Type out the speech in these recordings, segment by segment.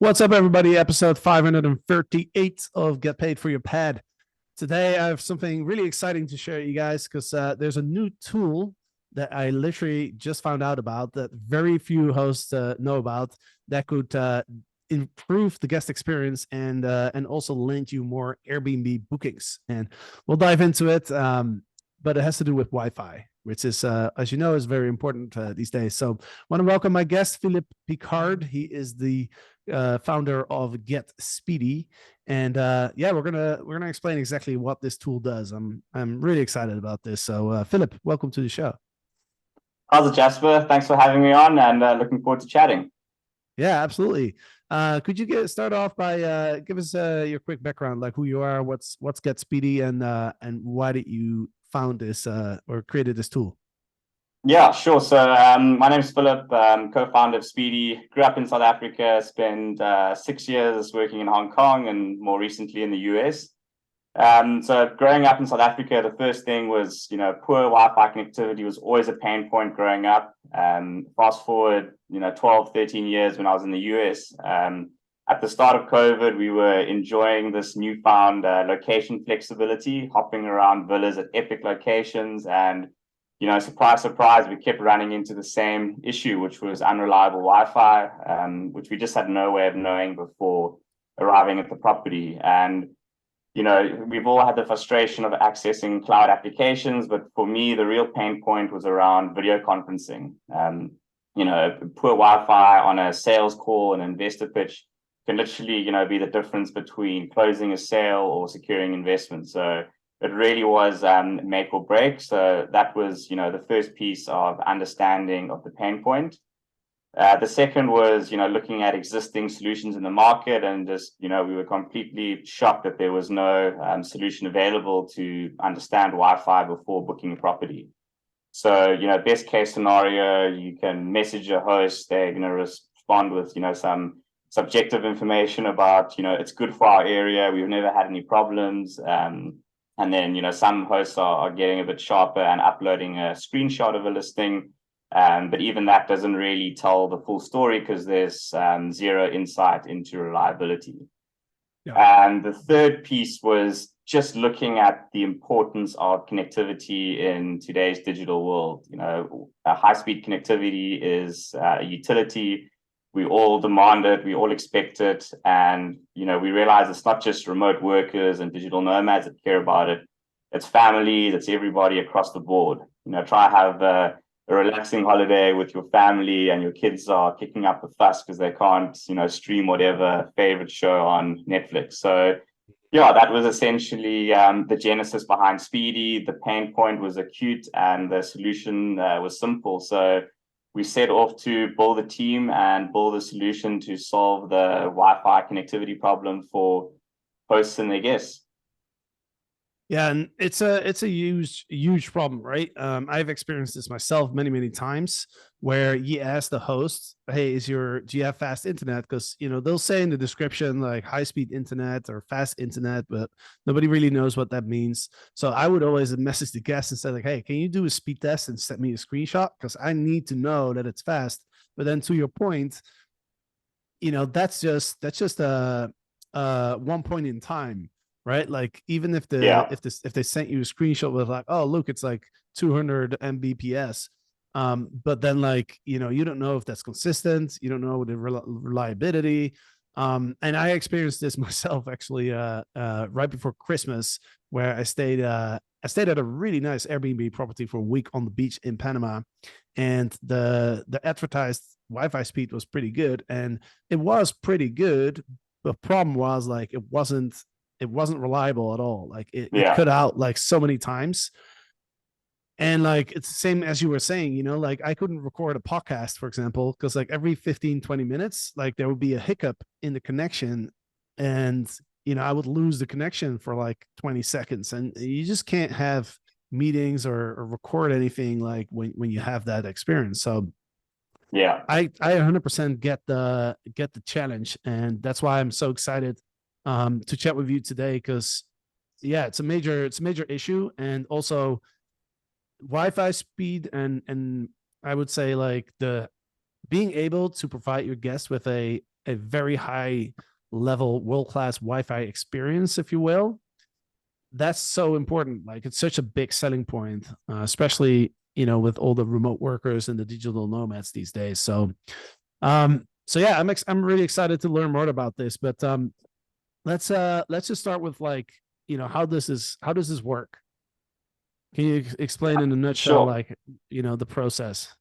What's up, everybody? Episode 538 of Get Paid for Your Pad. Today, I have something really exciting to share with you guys because there's a new tool that I literally just found out about that very few hosts know about that could improve the guest experience and also land you more Airbnb bookings. And we'll dive into it, but it has to do with Wi-Fi, which is, as you know, is very important these days. So I want to welcome my guest, Philip Pickard. He is the founder of Get Speedy, and we're gonna explain exactly what this tool does. I'm really excited about this. So Philip, welcome to the show. How's it, Jasper? Thanks for having me on, and looking forward to chatting. Yeah, absolutely. Could you start off by give us your quick background, like who you are, what's Get Speedy, and why did you found this or created this tool? Yeah, sure. So my name is Philip, co-founder of Speedy. Grew up in South Africa, spent 6 years working in Hong Kong and more recently in the US. So growing up in South Africa, the first thing was, poor Wi-Fi connectivity was always a pain point growing up. Fast forward, 12, 13 years when I was in the US. At the start of COVID, we were enjoying this newfound location flexibility, hopping around villas at epic locations. And, surprise, surprise, we kept running into the same issue, which was unreliable Wi-Fi, which we just had no way of knowing before arriving at the property. And we've all had the frustration of accessing cloud applications, but for me, the real pain point was around video conferencing. Poor Wi-Fi on a sales call, an investor pitch can literally, be the difference between closing a sale or securing investment. So it really was make or break. So that was, the first piece of understanding of the pain point. The second was, looking at existing solutions in the market and just, we were completely shocked that there was no solution available to understand Wi-Fi before booking a property. So, best case scenario, you can message a host, they're going to respond with, some subjective information about, it's good for our area, we've never had any problems. And then, some hosts are getting a bit sharper and uploading a screenshot of a listing. But even that doesn't really tell the full story because there's zero insight into reliability. Yeah. And the third piece was just looking at the importance of connectivity in today's digital world. High-speed connectivity is a utility. We all demand it, we all expect it. And, we realize it's not just remote workers and digital nomads that care about it. It's families, it's everybody across the board. Try have a relaxing holiday with your family and your kids are kicking up a fuss because they can't, stream whatever favorite show on Netflix. So yeah, that was essentially the genesis behind Speedy. The pain point was acute and the solution was simple. So we set off to build a team and build a solution to solve the Wi-Fi connectivity problem for hosts and their guests. Yeah, and it's a huge problem, right? I've experienced this myself many times where you ask the host, "Hey, do you have fast internet?" Because they'll say in the description like high speed internet or fast internet, but nobody really knows what that means. So I would always message the guest and say like, "Hey, can you do a speed test and send me a screenshot? Because I need to know that it's fast." But then to your point, that's just a one point in time. Right, like even if if they sent you a screenshot with like, oh look, it's like 200 Mbps, but then like you don't know if that's consistent, you don't know the reliability, and I experienced this myself actually right before Christmas, where I stayed at a really nice Airbnb property for a week on the beach in Panama, and the advertised Wi-Fi speed was pretty good, and it was pretty good. The problem was like it wasn't reliable at all. Like it cut out like so many times. And like, it's the same as you were saying, like I couldn't record a podcast, for example, because like every 15, 20 minutes, like there would be a hiccup in the connection and, I would lose the connection for like 20 seconds and you just can't have meetings or record anything like when you have that experience. So yeah, I 100% get the challenge. And that's why I'm so excited to chat with you today because it's a major issue, and also Wi-Fi speed and I would say like the being able to provide your guests with a a very high level, world-class Wi-Fi experience, if you will. That's so important. Like it's such a big selling point, especially, with all the remote workers and the digital nomads these days. So yeah, I'm really excited to learn more about this. But let's just start with, like, how does this work? Can you explain in a nutshell, Sure. like, the process?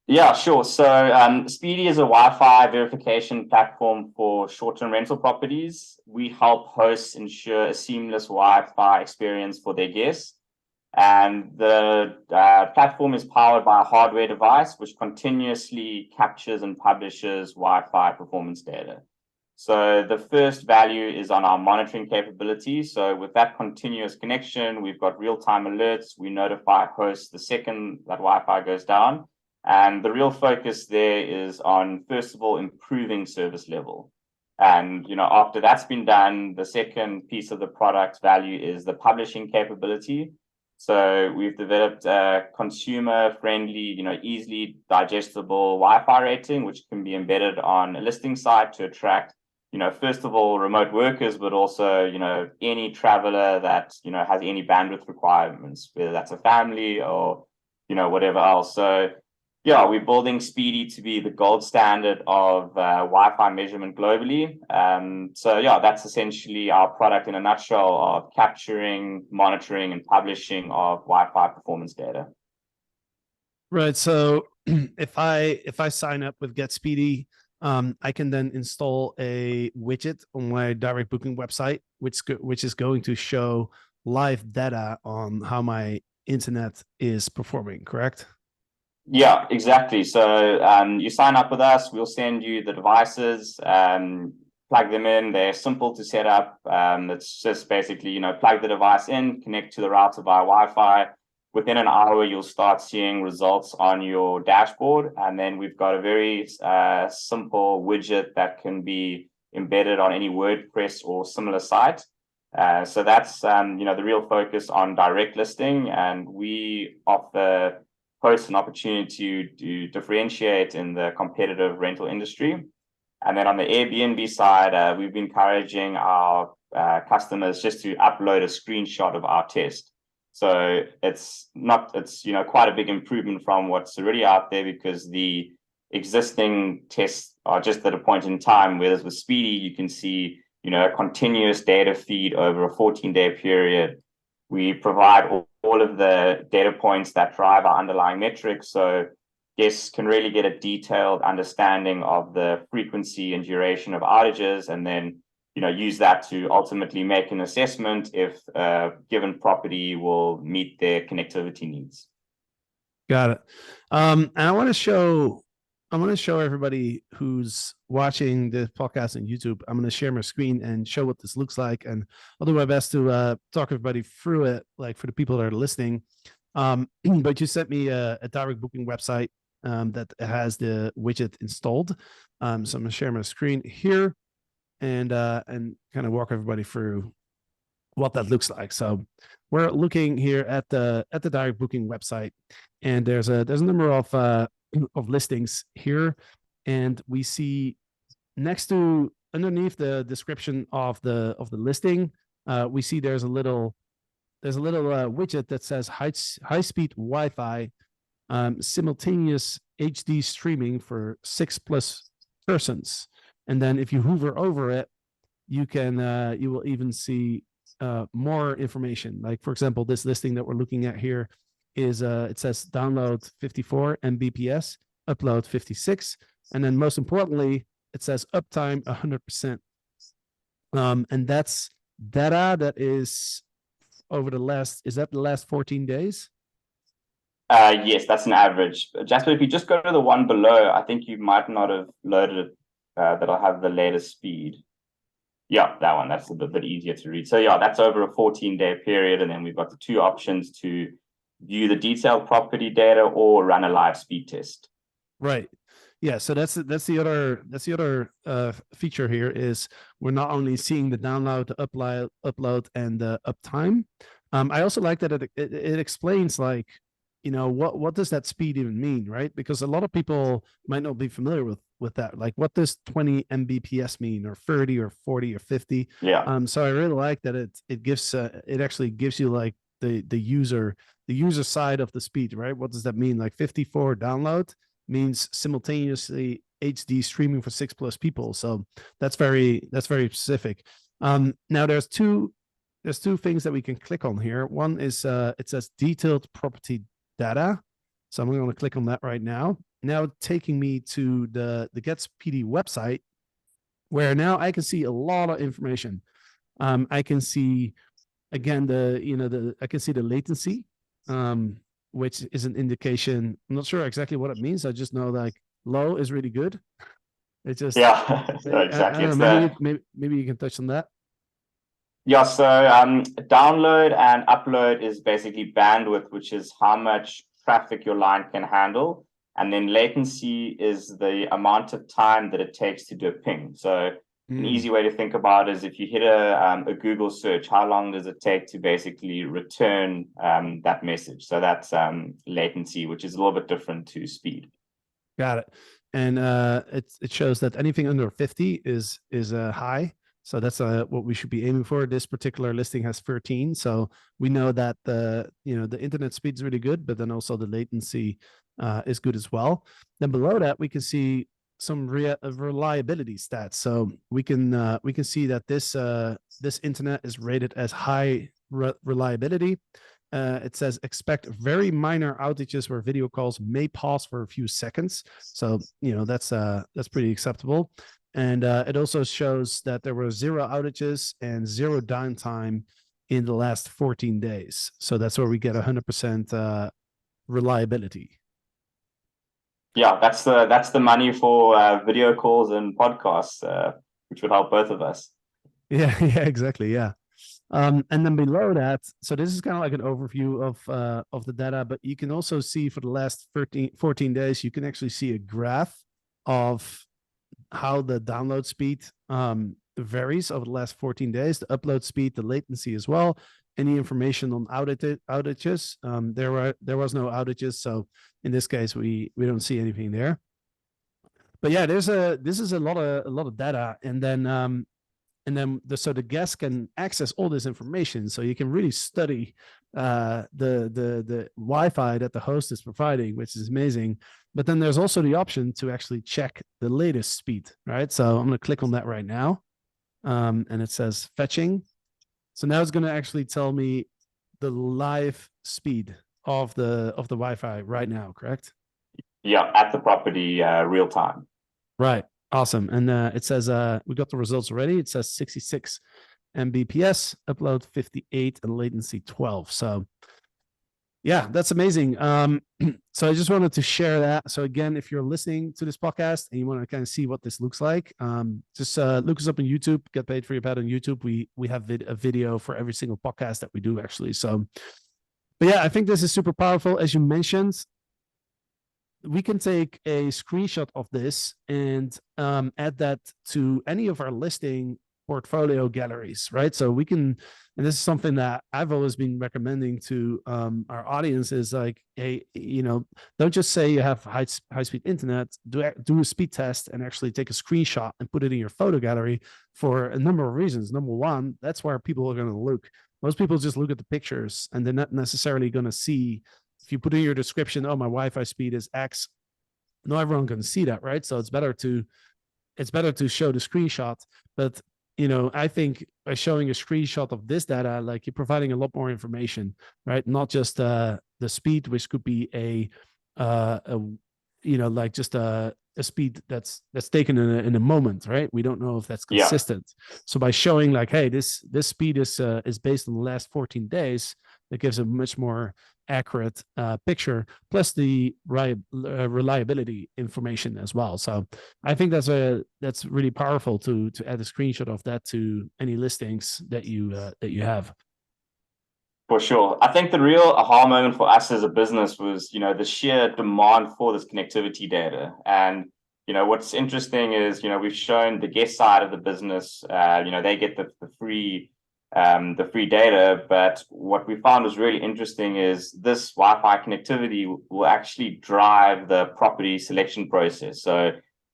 Yeah, sure. So, Speedy is a Wi-Fi verification platform for short-term rental properties. We help hosts ensure a seamless Wi-Fi experience for their guests. And the platform is powered by a hardware device which continuously captures and publishes Wi-Fi performance data. So the first value is on our monitoring capability. So with that continuous connection, we've got real-time alerts. We notify hosts the second that Wi-Fi goes down. And the real focus there is on, first of all, improving service level. And after that's been done, the second piece of the product value is the publishing capability. So we've developed a consumer-friendly, easily digestible Wi-Fi rating, which can be embedded on a listing site to attract, first of all, remote workers, but also, any traveler that, has any bandwidth requirements, whether that's a family or, whatever else. So yeah, we're building Speedy to be the gold standard of Wi-Fi measurement globally. So yeah, that's essentially our product in a nutshell, of capturing, monitoring, and publishing of Wi-Fi performance data. Right. So if I sign up with Get Speedy, I can then install a widget on my direct booking website, which is going to show live data on how my internet is performing. Correct? Yeah, exactly. So you sign up with us, we'll send you the devices, plug them in. They're simple to set up. It's just basically, plug the device in, connect to the router via Wi-Fi. Within an hour, you'll start seeing results on your dashboard. And then we've got a very simple widget that can be embedded on any WordPress or similar site. So that's, the real focus on direct listing. And we offer hosts an opportunity to differentiate in the competitive rental industry. And then on the Airbnb side, we've been encouraging our customers just to upload a screenshot of our test. So it's quite a big improvement from what's already out there, because the existing tests are just at a point in time, whereas with Speedy, you can see, a continuous data feed over a 14-day period. We provide all of the data points that drive our underlying metrics, so guests can really get a detailed understanding of the frequency and duration of outages, and then use that to ultimately make an assessment if a given property will meet their connectivity needs. Got it. And I want to show everybody who's watching the podcast on YouTube. I'm going to share my screen and show what this looks like, and I'll do my best to talk everybody through it, like for the people that are listening. But you sent me a direct booking website that has the widget installed. So I'm going to share my screen here and kind of walk everybody through what that looks like. So we're looking here at the direct booking website, and there's a number of listings here, and we see underneath the description of the listing, we see there's a little widget that says high speed Wi-Fi, simultaneous HD streaming for 6+ persons. And then if you hover over it, you will even see more information. Like, for example, this listing that we're looking at here is it says download 54 Mbps, upload 56, and then most importantly, it says uptime 100%. And that's data that is over the last 14 days? Yes, that's an average. Jasper, if you just go to the one below, I think you might not have loaded it, that'll have the latest speed. Yeah, that one, that's a bit easier to read. So yeah, that's over a 14-day period. And then we've got the two options to view the detailed property data or run a live speed test. Right. Yeah. So that's the other feature here is we're not only seeing the download, the upload, and the uptime. I also like that it explains, like, what does that speed even mean, right? Because a lot of people might not be familiar with that. Like, what does 20 Mbps mean, or 30 or 40 or 50? Yeah. So I really like that it actually gives you like the user side of the speed, right? What does that mean? Like 54 download means simultaneously HD streaming for 6+ people. So that's very specific. Now there's two things that we can click on here. One is it says detailed property data. So I'm going to click on that right now. Now taking me to the Get Speedy website, where now I can see a lot of information. I can see again I can see the latency, which is an indication. I'm not sure exactly what it means. I just know like low is really good. It just Yeah, I exactly. don't know. It's Maybe you can touch on that. Yeah, so download and upload is basically bandwidth, which is how much traffic your line can handle. And then latency is the amount of time that it takes to do a ping. So an Mm. easy way to think about it is if you hit a Google search, how long does it take to basically return that message? So that's latency, which is a little bit different to speed. Got it. And it shows that anything under 50 is high. So that's what we should be aiming for. This particular listing has 13. So we know that the internet speed is really good, but then also the latency is good as well. Then below that, we can see some reliability stats. So we can see that this internet is rated as high reliability. It says expect very minor outages where video calls may pause for a few seconds. So that's pretty acceptable. And it also shows that there were 0 outages and 0 downtime in the last 14 days. So that's where we get 100% reliability. Yeah, that's the money for video calls and podcasts, which would help both of us. Yeah, yeah, exactly. Yeah. And then below that, so this is kind of like an overview of the data, but you can also see for the last 14 days, you can actually see a graph of how the download speed varies over the last 14 days, the upload speed, the latency as well. Any information on outages? There was no outages, so in this case, we don't see anything there. But yeah, this is a lot of data, and then so the guest can access all this information, so you can really study the Wi-Fi that the host is providing, which is amazing. But then there's also the option to actually check the latest speed, right? So I'm going to click on that right now, and it says fetching. So now it's going to actually tell me the live speed of the Wi-Fi right now, correct? Yeah, at the property, real time. Right. Awesome. And it says we got the results already. It says 66 Mbps, upload 58, and latency 12. So yeah, that's amazing. So I just wanted to share that. So again, if you're listening to this podcast and you want to kind of see what this looks like, just look us up on YouTube. Get Paid for Your Pet on YouTube. We have a video for every single podcast that we do, actually. So, but yeah, I think this is super powerful. As you mentioned, we can take a screenshot of this and add that to any of our listing portfolio galleries, right? So we can, and this is something that I've always been recommending to our audience, is like, hey, don't just say you have high speed internet. Do a speed test and actually take a screenshot and put it in your photo gallery for a number of reasons. Number one, that's where people are going to look. Most people just look at the pictures and they're not necessarily going to see. If you put in your description, oh, my Wi-Fi speed is X, not everyone can see that, right? So it's better to show the screenshot. But I think by showing a screenshot of this data, like, you're providing a lot more information, right? Not just the speed, which could be like just a speed that's taken in a moment, right? We don't know if that's consistent. Yeah. So by showing like, hey, this speed is based on the last 14 days, that gives a much more accurate picture, plus the reliability information as well. So I think that's really powerful to add a screenshot of that to any listings that you have. For sure. I think the real aha moment for us as a business was, the sheer demand for this connectivity data. And, what's interesting is, we've shown the guest side of the business, they get the free the free data. But what we found was really interesting is this Wi-Fi connectivity will actually drive the property selection process. So,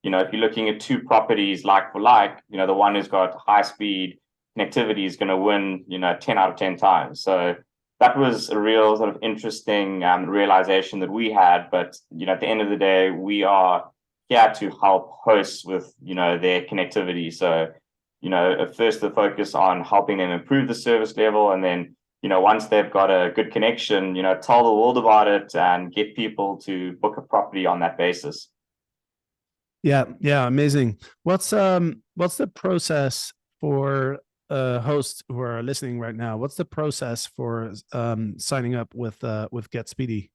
if you're looking at two properties like for like, the one who's got high speed connectivity is going to win, 10 out of 10 times. So that was a real sort of interesting realization that we had. But, at the end of the day, we are here to help hosts with, their connectivity. So, at first the focus on helping them improve the service level. And then, once they've got a good connection, tell the world about it and get people to book a property on that basis. Yeah, amazing. What's the process for hosts who are listening right now? What's the process for signing up with Get Speedy?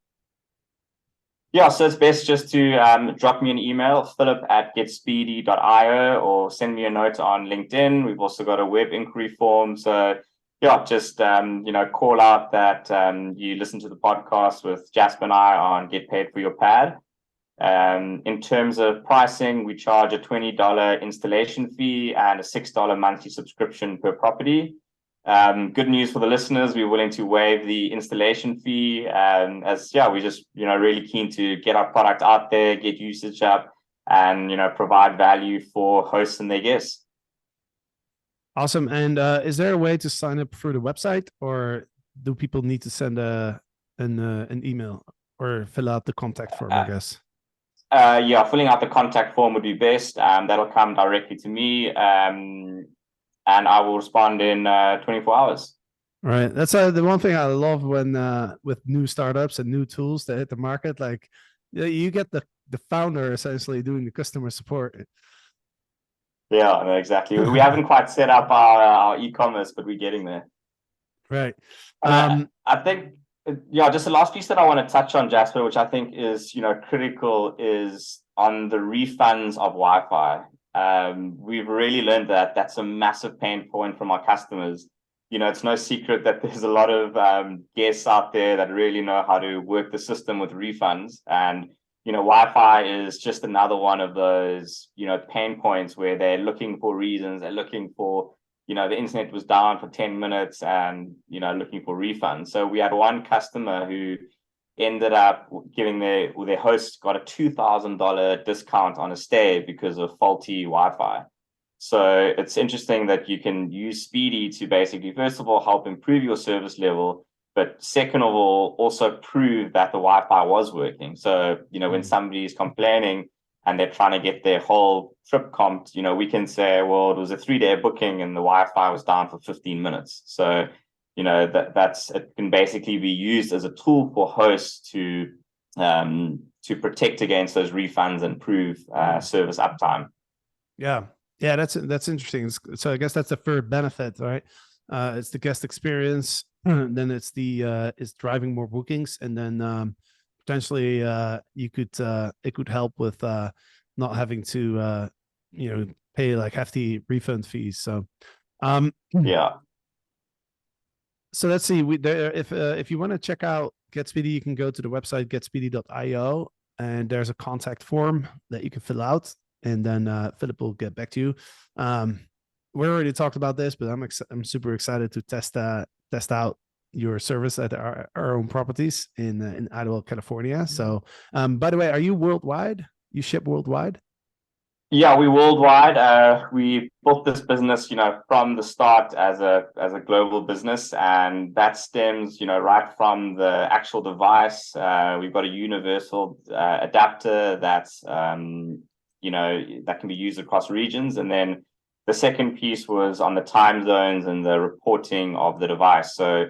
Yeah, so it's best just to drop me an email, philip@getspeedy.io, or send me a note on LinkedIn. We've also got a web inquiry form. So yeah, just call out that you listen to the podcast with Jasper and I on Get Paid for Your Pad. In terms of pricing, we charge a $20 installation fee and a $6 monthly subscription per property. Good news for the listeners, we're willing to waive the installation fee, we're just really keen to get our product out there, get usage up, and provide value for hosts and their guests. Awesome. And is there a way to sign up through the website, or do people need to send an email or fill out the contact form, I guess? Filling out the contact form would be best. That'll come directly to me, and I will respond in 24 hours. All right. That's the one thing I love when with new startups and new tools that hit the market. Like, you get the founder essentially doing the customer support. Yeah, no, exactly. We haven't quite set up our e-commerce, but we're getting there. Right. I think, just the last piece that I want to touch on, Jasper, which I think is, critical, is on the refunds of Wi-Fi. We've really learned that that's a massive pain point from our customers. It's no secret that there's a lot of guests out there that really know how to work the system with refunds. And, Wi-Fi is just another one of those, pain points where they're looking for reasons. They're looking for, the internet was down for 10 minutes and, looking for refunds. So we had one customer who ended up giving their host got a $2,000 discount on a stay because of faulty Wi-Fi. So it's interesting that you can use Speedy to basically, first of all, help improve your service level, but second of all, also prove that the Wi-Fi was working. So, when somebody is complaining and they're trying to get their whole trip comped, we can say, well, it was a 3-day booking and the Wi-Fi was down for 15 minutes. So, it can basically be used as a tool for hosts to protect against those refunds and prove service uptime. Yeah, that's interesting. So I guess that's the third benefit, right? It's the guest experience, then it's it's driving more bookings, and then potentially it could help with not having to pay like hefty refund fees. So yeah. So let's see. If you want to check out GetSpeedy, you can go to the website getspeedy.io, and there's a contact form that you can fill out, and then Philip will get back to you. We already talked about this, but I'm super excited to test out your service at our own properties in Idaho, California. So, by the way, are you worldwide? You ship worldwide? Yeah, we're worldwide. We built this business, from the start as a global business, and that stems, right from the actual device. We've got a universal adapter that's, that can be used across regions, and then the second piece was on the time zones and the reporting of the device. So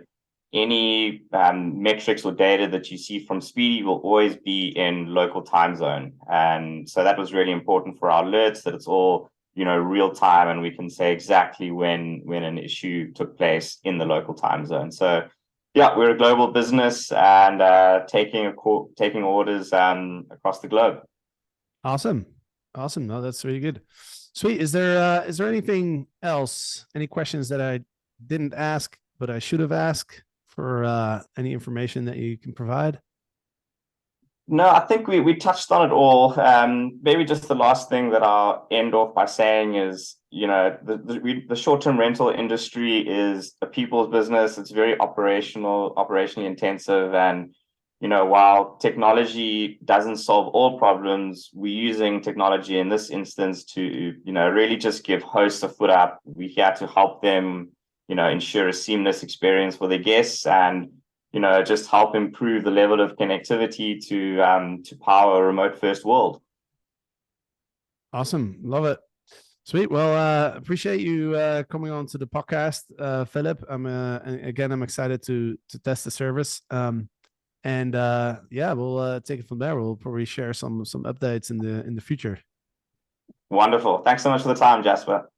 any metrics or data that you see from Speedy will always be in local time zone. And so that was really important for our alerts, that it's all, real time, and we can say exactly when an issue took place in the local time zone. So yeah, we're a global business and taking orders across the globe. Awesome. No, that's really good. Sweet. Is there anything else? Any questions that I didn't ask but I should have asked for any information that you can provide? No, I think we touched on it all. Maybe just the last thing that I'll end off by saying is, the short-term rental industry is a people's business. It's very operationally intensive, and while technology doesn't solve all problems, we're using technology in this instance to really just give hosts a foot up. We're here to help them ensure a seamless experience for their guests, and just help improve the level of connectivity to power a remote first world. Awesome. Love it. Sweet. Well, appreciate you coming on to the podcast, Philip. I'm excited to test the service. Yeah, we'll take it from there. We'll probably share some updates in the future. Wonderful. Thanks so much for the time, Jasper.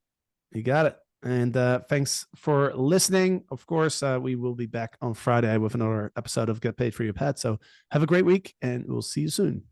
You got it. And thanks for listening. Of course, we will be back on Friday with another episode of Get Paid for Your Pet. So have a great week, and we'll see you soon.